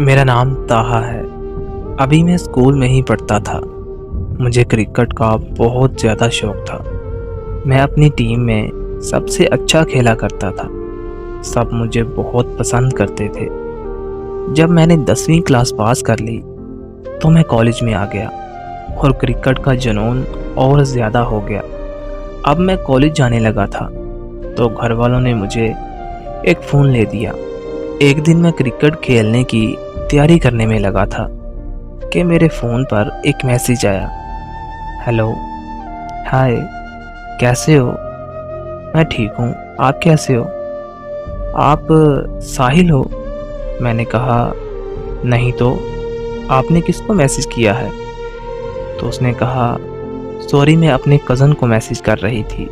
मेरा नाम ताहा है। अभी मैं स्कूल में ही पढ़ता था। मुझे क्रिकेट का बहुत ज़्यादा शौक़ था। मैं अपनी टीम में सबसे अच्छा खेला करता था। सब मुझे बहुत पसंद करते थे। जब मैंने 10वीं क्लास पास कर ली तो मैं कॉलेज में आ गया और क्रिकेट का जुनून और ज़्यादा हो गया। अब मैं कॉलेज जाने लगा था तो घर वालों ने मुझे एक फ़ोन ले दिया। एक दिन मैं क्रिकेट खेलने की तैयारी करने में लगा था कि मेरे फ़ोन पर एक मैसेज आया। हेलो, हाय, कैसे हो? मैं ठीक हूँ, आप कैसे हो? आप साहिल हो? मैंने कहा, नहीं तो, आपने किसको मैसेज किया है? तो उसने कहा, सॉरी, मैं अपने कज़न को मैसेज कर रही थी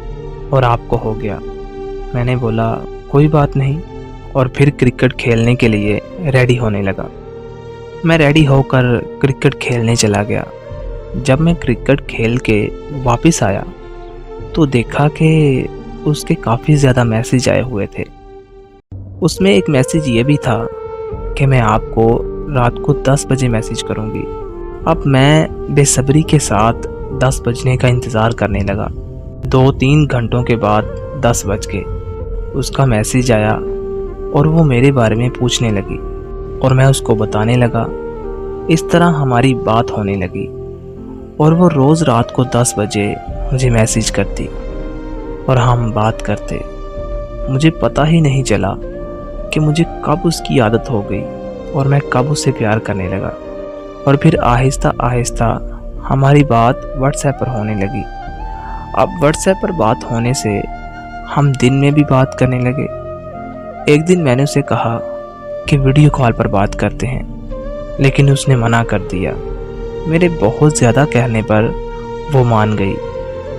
और आपको हो गया। मैंने बोला, कोई बात नहीं, और फिर क्रिकेट खेलने के लिए रेडी होने लगा। मैं रेडी होकर क्रिकेट खेलने चला गया। जब मैं क्रिकेट खेल के वापस आया तो देखा कि उसके काफ़ी ज़्यादा मैसेज आए हुए थे। उसमें एक मैसेज ये भी था कि मैं आपको रात को 10 बजे मैसेज करूँगी। अब मैं बेसब्री के साथ 10 बजने का इंतज़ार करने लगा। 2-3 घंटों के बाद 10 बज गए। उसका मैसेज आया और वो मेरे बारे में पूछने लगी और मैं उसको बताने लगा। इस तरह हमारी बात होने लगी और वो रोज़ रात को 10 बजे मुझे मैसेज करती और हम बात करते। मुझे पता ही नहीं चला कि मुझे कब उसकी आदत हो गई और मैं कब उससे प्यार करने लगा। और फिर आहिस्ता आहिस्ता हमारी बात व्हाट्सएप पर होने लगी। अब व्हाट्सएप पर बात होने से हम दिन में भी बात करने लगे। एक दिन मैंने उसे कहा कि वीडियो कॉल पर बात करते हैं, लेकिन उसने मना कर दिया। मेरे बहुत ज़्यादा कहने पर वो मान गई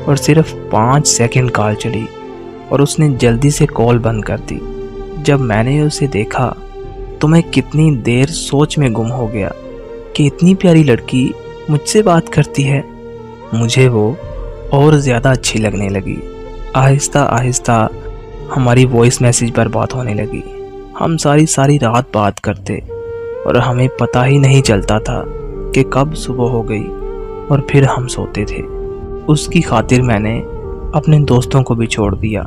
और सिर्फ 5 सेकंड कॉल चली और उसने जल्दी से कॉल बंद कर दी। जब मैंने उसे देखा तो मैं कितनी देर सोच में गुम हो गया कि इतनी प्यारी लड़की मुझसे बात करती है। मुझे वो और ज़्यादा अच्छी लगने लगी। आहिस्ता आहिस्ता हमारी वॉइस मैसेज पर बात होने लगी। हम सारी रात बात करते और हमें पता ही नहीं चलता था कि कब सुबह हो गई और फिर हम सोते थे। उसकी खातिर मैंने अपने दोस्तों को भी छोड़ दिया।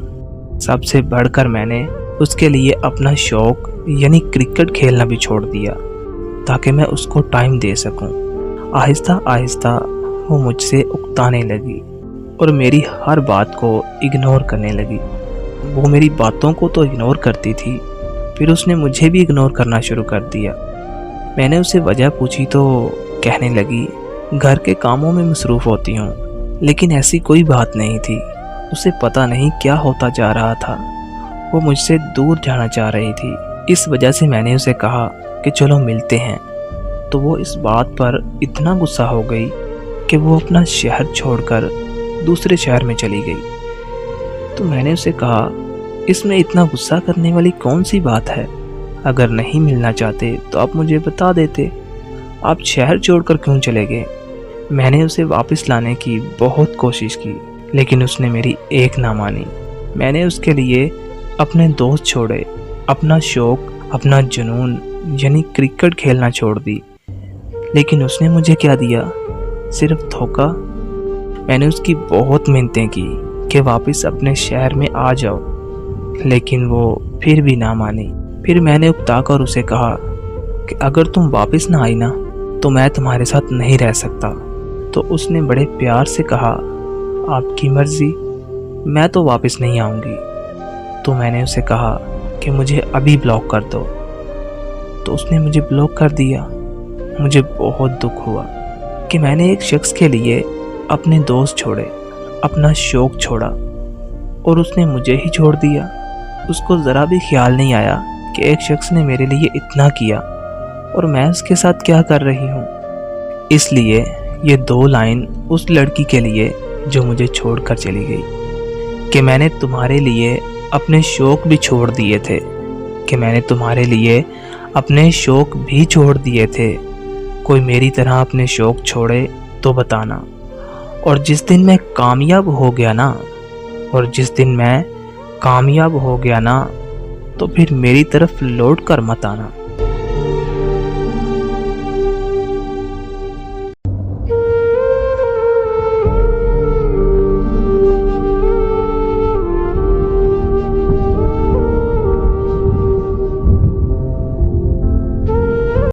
सबसे बढ़कर मैंने उसके लिए अपना शौक़ यानी क्रिकेट खेलना भी छोड़ दिया ताकि मैं उसको टाइम दे सकूं। आहिस्ता आहिस्ता वो मुझसे उकताने लगी और मेरी हर बात को इग्नोर करने लगी। वो मेरी बातों को तो इग्नोर करती थी, फिर उसने मुझे भी इग्नोर करना शुरू कर दिया। मैंने उसे वजह पूछी तो कहने लगी, घर के कामों में मसरूफ़ होती हूँ। लेकिन ऐसी कोई बात नहीं थी। उसे पता नहीं क्या होता जा रहा था। वो मुझसे दूर जाना चाह रही थी। इस वजह से मैंने उसे कहा कि चलो मिलते हैं। तो वो इस बात पर इतना गुस्सा हो गई कि वो अपना शहर छोड़कर दूसरे शहर में चली गई। तो मैंने उसे कहा, इसमें इतना गुस्सा करने वाली कौन सी बात है? अगर नहीं मिलना चाहते तो आप मुझे बता देते। आप शहर छोड़कर क्यों चले गए? मैंने उसे वापस लाने की बहुत कोशिश की, लेकिन उसने मेरी एक ना मानी। मैंने उसके लिए अपने दोस्त छोड़े, अपना शौक़, अपना जुनून यानी क्रिकेट खेलना छोड़ दी। लेकिन उसने मुझे क्या दिया? सिर्फ धोखा। मैंने उसकी बहुत मिन्नतें की कि वापस अपने शहर में आ जाओ, लेकिन वो फिर भी ना मानी। फिर मैंने उकताकर उसे कहा कि अगर तुम वापस ना आई ना तो मैं तुम्हारे साथ नहीं रह सकता। तो उसने बड़े प्यार से कहा, आपकी मर्ज़ी, मैं तो वापस नहीं आऊँगी। तो मैंने उसे कहा कि मुझे अभी ब्लॉक कर दो। तो उसने मुझे ब्लॉक कर दिया। मुझे बहुत दुख हुआ कि मैंने एक शख्स के लिए अपने दोस्त छोड़े, अपना शौक़ छोड़ा और उसने मुझे ही छोड़ दिया। उसको ज़रा भी ख्याल नहीं आया कि एक शख्स ने मेरे लिए इतना किया और मैं उसके साथ क्या कर रही हूँ। इसलिए ये 2 लाइन उस लड़की के लिए जो मुझे छोड़कर चली गई कि मैंने तुम्हारे लिए अपने शौक़ भी छोड़ दिए थे, कि मैंने तुम्हारे लिए अपने शौक़ भी छोड़ दिए थे। कोई मेरी तरह अपने शौक़ छोड़े तो बताना। और जिस दिन मैं कामयाब हो गया ना तो फिर मेरी तरफ लौट कर मत आना।